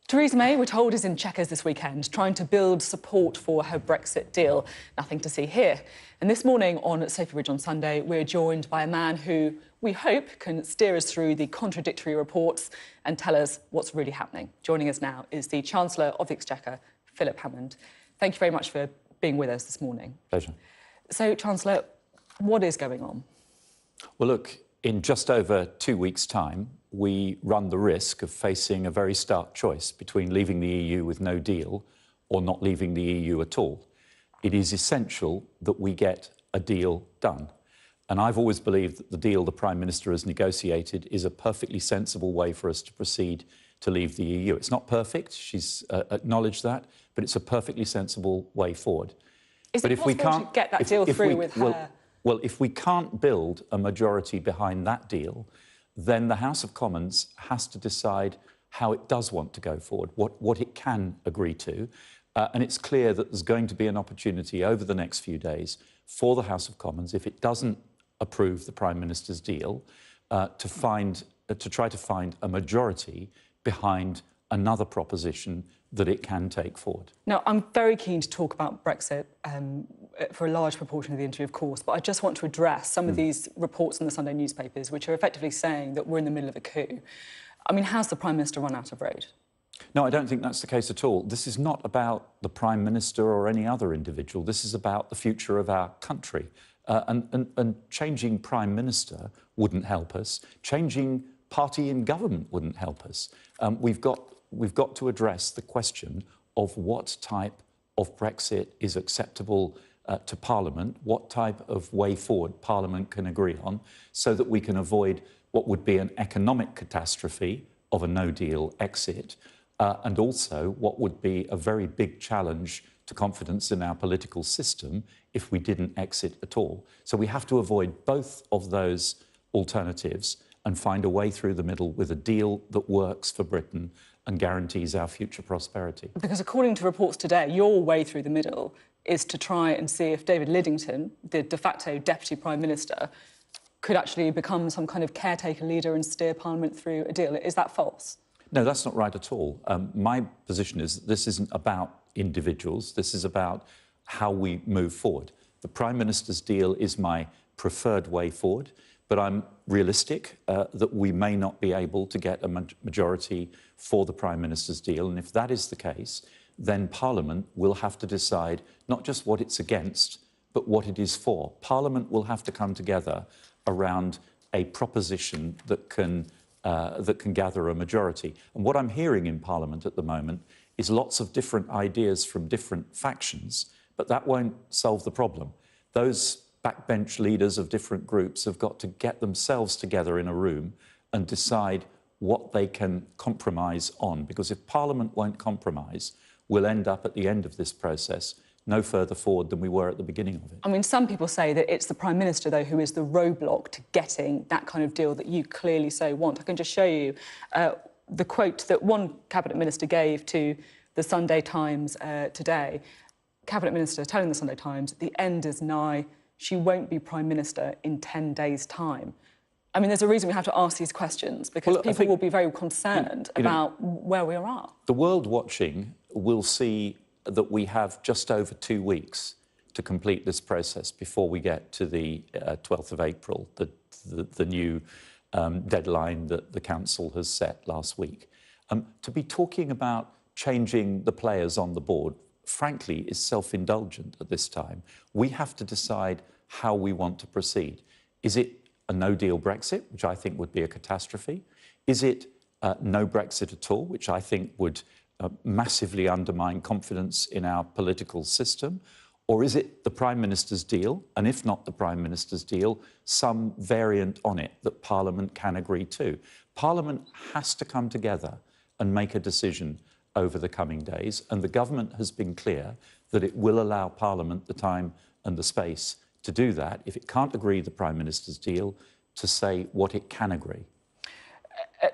Theresa May, we're told, is in Chequers this weekend, trying to build support for her Brexit deal. Nothing to see here. And this morning on Sophie Ridge on Sunday, we're joined by a man who we hope can steer us through the contradictory reports and tell us what's really happening. Joining us now is the Chancellor of the Exchequer, Philip Hammond. Thank you very much for being with us this morning. Pleasure. So, Chancellor, what is going on? Well, look, in just over 2 weeks' time, we run the risk of facing a very stark choice between leaving the EU with no deal or not leaving the EU at all. It is essential that we get a deal done. And I've always believed that the deal the Prime Minister has negotiated is a perfectly sensible way for us to proceed to leave the EU. It's not perfect, she's acknowledged that, but it's a perfectly sensible way forward. Is it possible to get that deal through with her? Well, if we can't build a majority behind that deal, then the House of Commons has to decide how it does want to go forward, what it can agree to. And it's clear that there's going to be an opportunity over the next few days for the House of Commons, if it doesn't approve the Prime Minister's deal, to try to find a majority behind another proposition that it can take forward. Now, I'm very keen to talk about Brexit for a large proportion of the interview, of course, but I just want to address some of these reports in the Sunday newspapers, which are effectively saying that we're in the middle of a coup. I mean, has the Prime Minister run out of road? No, I don't think that's the case at all. This is not about the Prime Minister or any other individual. This is about the future of our country. And changing Prime Minister wouldn't help us. Changing party in government wouldn't help us. We've got to address the question of what type of Brexit is acceptable to Parliament, what type of way forward Parliament can agree on, so that we can avoid what would be an economic catastrophe of a no-deal exit, and also what would be a very big challenge to confidence in our political system if we didn't exit at all. So we have to avoid both of those alternatives and find a way through the middle with a deal that works for Britain and guarantees our future prosperity. Because according to reports today, your way through the middle is to try and see if David Lidington, the de facto Deputy Prime Minister, could actually become some kind of caretaker leader and steer Parliament through a deal. Is that false? No, that's not right at all. My position is that this isn't about individuals. This is about how we move forward. The Prime Minister's deal is my preferred way forward, but I'm realistic that we may not be able to get a majority for the Prime Minister's deal. And if that is the case, then Parliament will have to decide not just what it's against, but what it is for. Parliament will have to come together around a proposition that can gather a majority. And what I'm hearing in Parliament at the moment is lots of different ideas from different factions, but that won't solve the problem. Those backbench leaders of different groups have got to get themselves together in a room and decide what they can compromise on, because if Parliament won't compromise, we'll end up at the end of this process no further forward than we were at the beginning of it. I mean, some people say that it's the Prime Minister, though, who is the roadblock to getting that kind of deal that you clearly so want. I can just show you the quote that one Cabinet Minister gave to the Sunday Times today. Cabinet Minister telling the Sunday Times, the end is nigh, she won't be Prime Minister in 10 days' time. I mean, there's a reason we have to ask these questions, because people will be very concerned about where we are. The world watching will see that we have just over 2 weeks to complete this process before we get to the 12th of April, the new deadline that the Council has set last week. To be talking about changing the players on the board, frankly, is self-indulgent at this time. We have to decide how we want to proceed. Is it a no-deal Brexit, which I think would be a catastrophe? Is it no Brexit at all, which I think would massively undermine confidence in our political system? Or is it the Prime Minister's deal, and if not the Prime Minister's deal, some variant on it that Parliament can agree to? Parliament has to come together and make a decision over the coming days, and the government has been clear that it will allow Parliament the time and the space to do that, if it can't agree the Prime Minister's deal, to say what it can agree.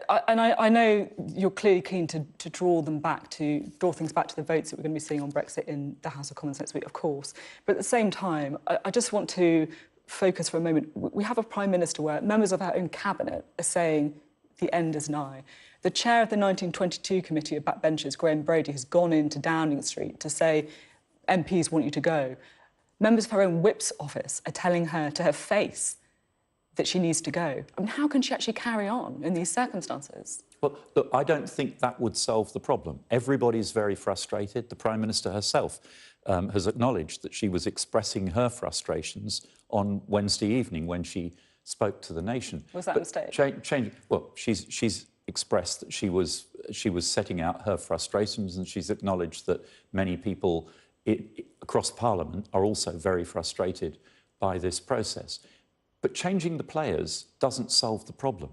I know you're clearly keen to draw things back to the votes that we're going to be seeing on Brexit in the House of Commons next week, of course. But at the same time, I just want to focus for a moment. We have a Prime Minister where members of our own cabinet are saying the end is nigh. The chair of the 1922 committee of backbenchers, Graham Brady, has gone into Downing Street to say MPs want you to go. Members of her own whip's office are telling her to her face that she needs to go. I mean, how can she actually carry on in these circumstances? Well, look, I don't think that would solve the problem. Everybody's very frustrated. The Prime Minister herself has acknowledged that she was expressing her frustrations on Wednesday evening when she spoke to the nation. Was that a mistake? Well, she's expressed that she was setting out her frustrations, and she's acknowledged that many people across Parliament are also very frustrated by this process. But changing the players doesn't solve the problem.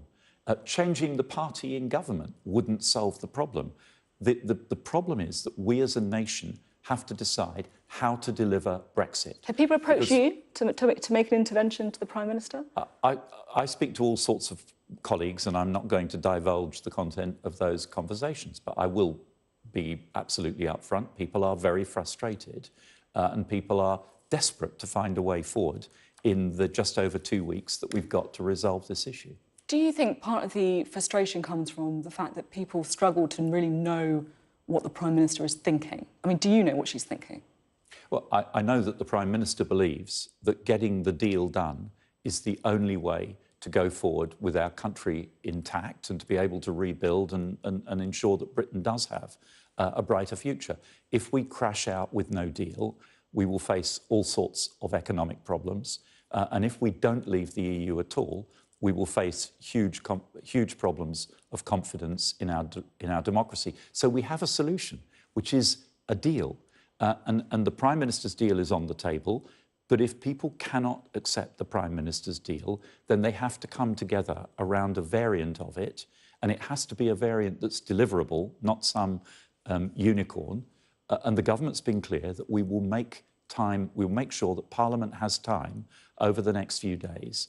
Changing the party in government wouldn't solve the problem. The problem is that we as a nation have to decide how to deliver Brexit. Have people approached you to make an intervention to the Prime Minister? I speak to all sorts of colleagues, and I'm not going to divulge the content of those conversations, but I will be absolutely upfront. People are very frustrated and people are desperate to find a way forward in the just over 2 weeks that we've got to resolve this issue. Do you think part of the frustration comes from the fact that people struggle to really know what the Prime Minister is thinking? I mean, do you know what she's thinking? Well, I know that the Prime Minister believes that getting the deal done is the only way to go forward with our country intact and to be able to rebuild and ensure that Britain does have a brighter future. If we crash out with no deal, we will face all sorts of economic problems. And if we don't leave the EU at all, we will face huge problems of confidence in our democracy. So we have a solution, which is a deal. And the Prime Minister's deal is on the table. But if people cannot accept the Prime Minister's deal, then they have to come together around a variant of it. And it has to be a variant that's deliverable, not some unicorn. And the government's been clear that we will make sure that Parliament has time over the next few days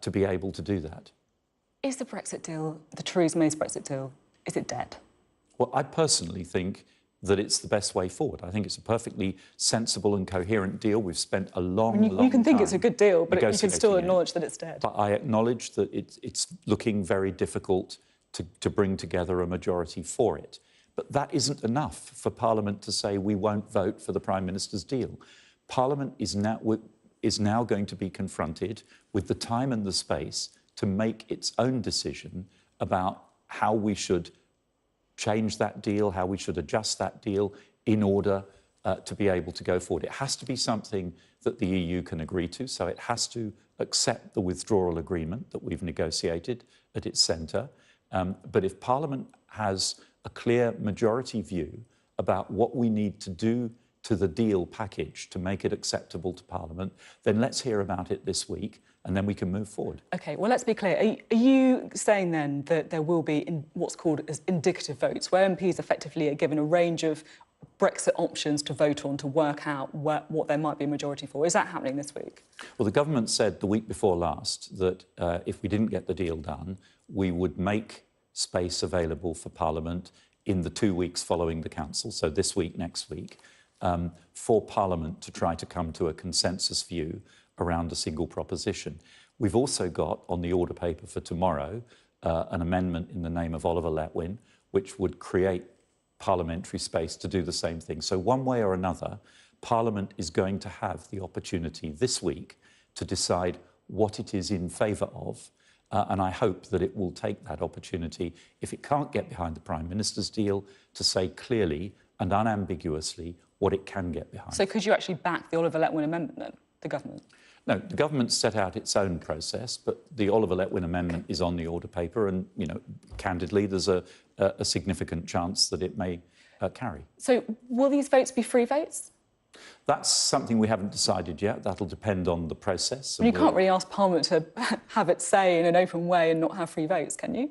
to be able to do that. Is the Brexit deal, the Theresa May's Brexit deal, is it dead? Well, I personally think that it's the best way forward. I think it's a perfectly sensible and coherent deal. We've spent a long time... You can think it's a good deal, but you can still acknowledge that it's dead. But I acknowledge that it's looking very difficult to bring together a majority for it. But that isn't enough for Parliament to say we won't vote for the Prime Minister's deal. Parliament is now going to be confronted with the time and the space to make its own decision about how we should change that deal, how we should adjust that deal in order to be able to go forward. It has to be something that the EU can agree to, so it has to accept the withdrawal agreement that we've negotiated at its centre. But if Parliament has a clear majority view about what we need to do to the deal package to make it acceptable to Parliament, then let's hear about it this week and then we can move forward. OK, well, let's be clear. Are you saying then that there will be what's called as indicative votes, where MPs effectively are given a range of Brexit options to vote on to work out what there might be a majority for? Is that happening this week? Well, the government said the week before last that if we didn't get the deal done, we would make space available for Parliament in the 2 weeks following the Council, so this week, next week, for Parliament to try to come to a consensus view around a single proposition. We've also got on the order paper for tomorrow an amendment in the name of Oliver Letwin, which would create parliamentary space to do the same thing. So one way or another, Parliament is going to have the opportunity this week to decide what it is in favour of. And I hope that it will take that opportunity, if it can't get behind the Prime Minister's deal, to say clearly and unambiguously what it can get behind. So could you actually back the Oliver Letwin amendment then, the government? No, the government set out its own process, but the Oliver Letwin amendment is on the order paper and, you know, candidly, there's a significant chance that it may carry. So will these votes be free votes? That's something we haven't decided yet. That'll depend on the process. You can't really ask Parliament to have its say in an open way and not have free votes, can you?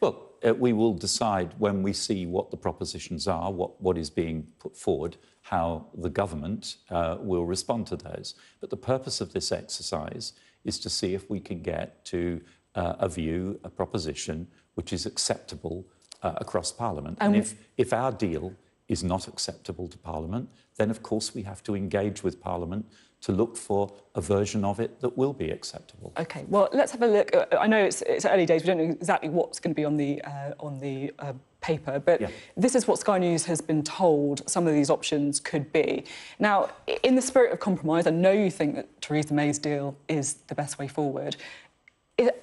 Well, we will decide when we see what the propositions are, what is being put forward, how the government will respond to those. But the purpose of this exercise is to see if we can get to a view, a proposition, which is acceptable across Parliament. And if our deal is not acceptable to Parliament, then of course we have to engage with Parliament to look for a version of it that will be acceptable. OK, well, let's have a look. I know it's early days. We don't know exactly what's going to be on the paper, but this is what Sky News has been told some of these options could be. Now, in the spirit of compromise, I know you think that Theresa May's deal is the best way forward.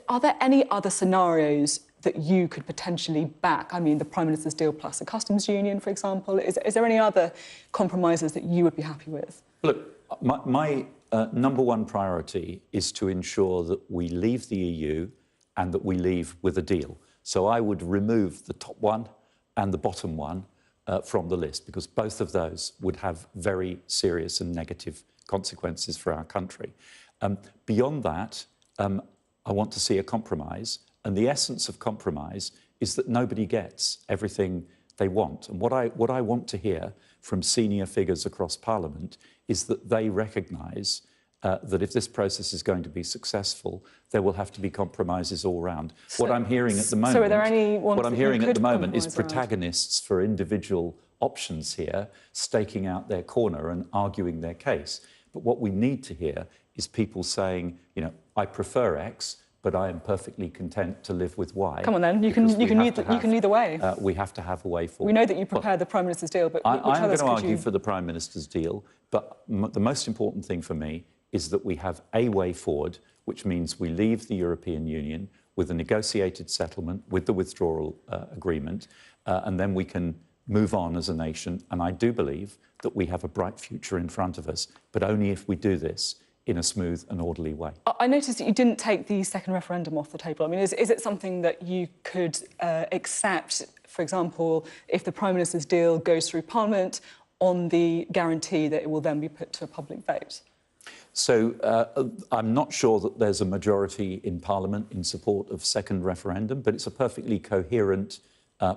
Are there any other scenarios that you could potentially back? I mean, the Prime Minister's deal plus a customs union, for example. Is there any other compromises that you would be happy with? Look, my number one priority is to ensure that we leave the EU and that we leave with a deal. So I would remove the top one and the bottom one from the list, because both of those would have very serious and negative consequences for our country. Beyond that, I want to see a compromise. And the essence of compromise is that nobody gets everything they want. And what I want to hear from senior figures across Parliament is that they recognise that if this process is going to be successful, there will have to be compromises all round. What I'm hearing at the moment, so are there any ones what I'm hearing at the moment is around? protagonists for individual options here staking out their corner and arguing their case. But what we need to hear is people saying, you know, I prefer X, but I am perfectly content to live with Y. Come on then, you can lead the way. We have to have a way forward. We know that you prepared the Prime Minister's deal, but I'm going to argue for the Prime Minister's deal, but the most important thing for me is that we have a way forward, which means we leave the European Union with a negotiated settlement, with the withdrawal agreement, and then we can move on as a nation. And I do believe that we have a bright future in front of us, but only if we do this in a smooth and orderly way. I noticed that you didn't take the second referendum off the table. I mean, is it something that you could accept, for example, if the Prime Minister's deal goes through Parliament on the guarantee that it will then be put to a public vote? So I'm not sure that there's a majority in Parliament in support of second referendum, but it's a perfectly coherent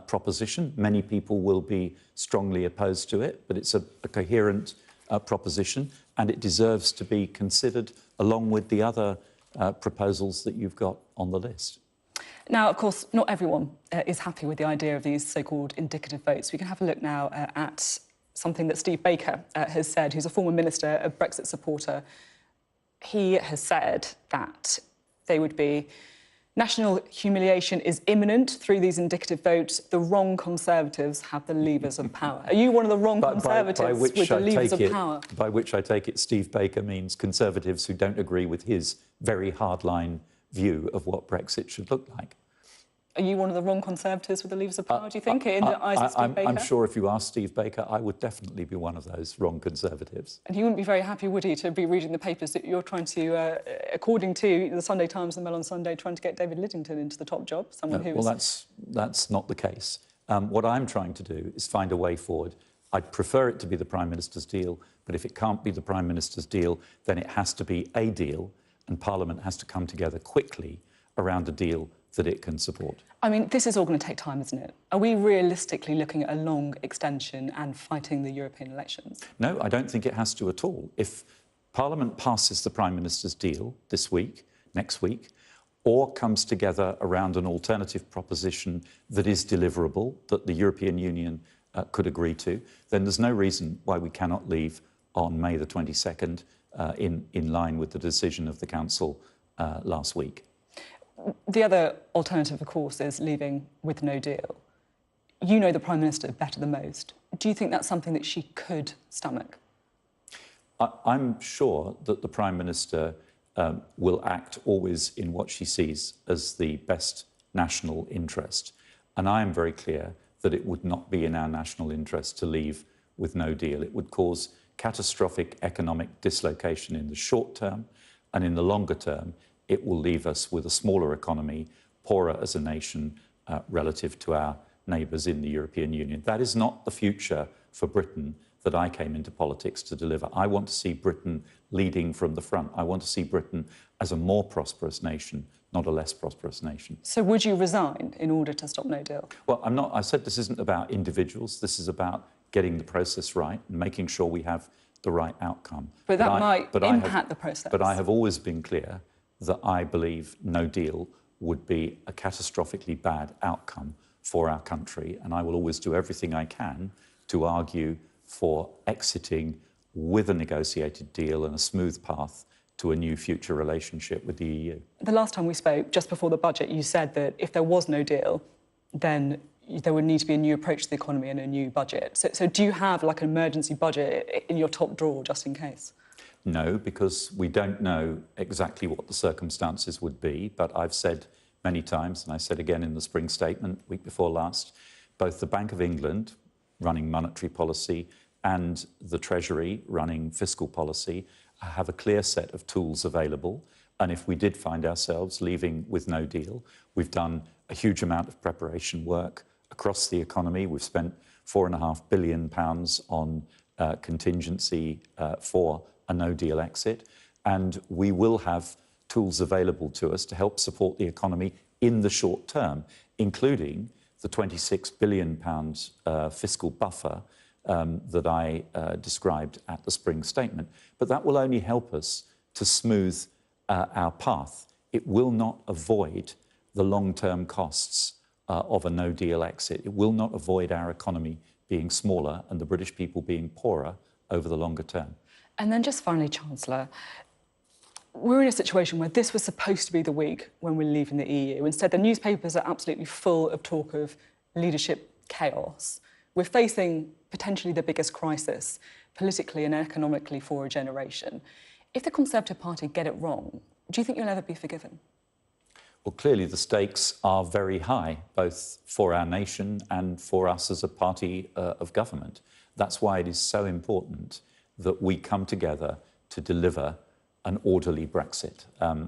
proposition. Many people will be strongly opposed to it, but it's a coherent proposition, and it deserves to be considered along with the other proposals that you've got on the list. Now, of course, not everyone is happy with the idea of these so-called indicative votes. We can have a look now at something that Steve Baker has said, who's a former minister, a Brexit supporter. He has said that they would be national humiliation is imminent through these indicative votes. The wrong Conservatives have the levers of power. Are you one of the wrong Conservatives with the levers of power? By which I take it Steve Baker means Conservatives who don't agree with his very hardline view of what Brexit should look like. Are you one of the wrong Conservatives with the levers of power, do you think, in the eyes of Steve Baker? I'm sure if you ask Steve Baker, I would definitely be one of those wrong Conservatives. And he wouldn't be very happy, would he, to be reading the papers that you're trying to, according to the Sunday Times and the Mail on Sunday, trying to get David Lidington into the top job, Well, that's not the case. What I'm trying to do is find a way forward. I'd prefer it to be the Prime Minister's deal, but if it can't be the Prime Minister's deal, then it has to be a deal, and Parliament has to come together quickly around a deal that it can support. I mean, this is all going to take time, isn't it? Are we realistically looking at a long extension and fighting the European elections? No, I don't think it has to at all. If Parliament passes the Prime Minister's deal this week, next week, or comes together around an alternative proposition that is deliverable, that the European Union could agree to, then there's no reason why we cannot leave on May the 22nd in line with the decision of the Council last week. The other alternative, of course, is leaving with no deal. You know the Prime Minister better than most. Do you think that's something that she could stomach? I'm sure that the Prime Minister will act always in what she sees as the best national interest. And I am very clear that it would not be in our national interest to leave with no deal. It would cause catastrophic economic dislocation in the short term, and in the longer term, it will leave us with a smaller economy, poorer as a nation relative to our neighbours in the European Union. That is not the future for Britain that I came into politics to deliver. I want to see Britain leading from the front. I want to see Britain as a more prosperous nation, not a less prosperous nation. So would you resign in order to stop no deal? Well, I'm not. I said this isn't about individuals. This is about getting the process right and making sure we have the right outcome. But that might impact the process. But I have always been clear that I believe no deal would be a catastrophically bad outcome for our country, and I will always do everything I can to argue for exiting with a negotiated deal and a smooth path to a new future relationship with the EU. The last time we spoke, just before the budget, you said that if there was no deal, then there would need to be a new approach to the economy and a new budget. So do you have like an emergency budget in your top drawer just in case? No, because we don't know exactly what the circumstances would be, but I've said many times, and I said again in the spring statement week before last, both the Bank of England running monetary policy and the Treasury running fiscal policy have a clear set of tools available. And if we did find ourselves leaving with no deal, we've done a huge amount of preparation work across the economy. We've spent £4.5 billion on contingency for a no-deal exit. And we will have tools available to us to help support the economy in the short term, including the £26 billion fiscal buffer that I described at the spring statement. But that will only help us to smooth our path. It will not avoid the long-term costs of a no-deal exit. It will not avoid our economy being smaller and the British people being poorer over the longer term. And then just finally, Chancellor, we're in a situation where this was supposed to be the week when we're leaving the EU. Instead, the newspapers are absolutely full of talk of leadership chaos. We're facing potentially the biggest crisis politically and economically for a generation. If the Conservative Party get it wrong, do you think you'll ever be forgiven? Well, clearly the stakes are very high, both for our nation and for us as a party of government. That's why it is so important that we come together to deliver an orderly Brexit.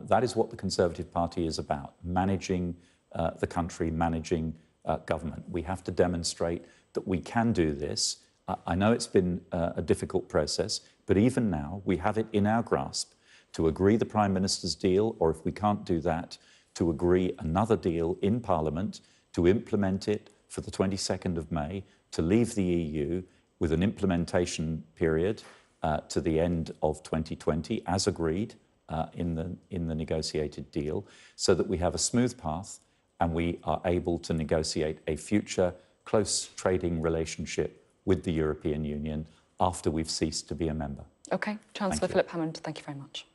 That is what the Conservative Party is about, managing the country, managing government. We have to demonstrate that we can do this. I know it's been a difficult process, but even now we have it in our grasp to agree the Prime Minister's deal, or if we can't do that, to agree another deal in Parliament, to implement it for the 22nd of May, to leave the EU with an implementation period to the end of 2020, as agreed in the negotiated deal, so that we have a smooth path and we are able to negotiate a future close trading relationship with the European Union after we've ceased to be a member. OK. Chancellor Philip Hammond, thank you very much.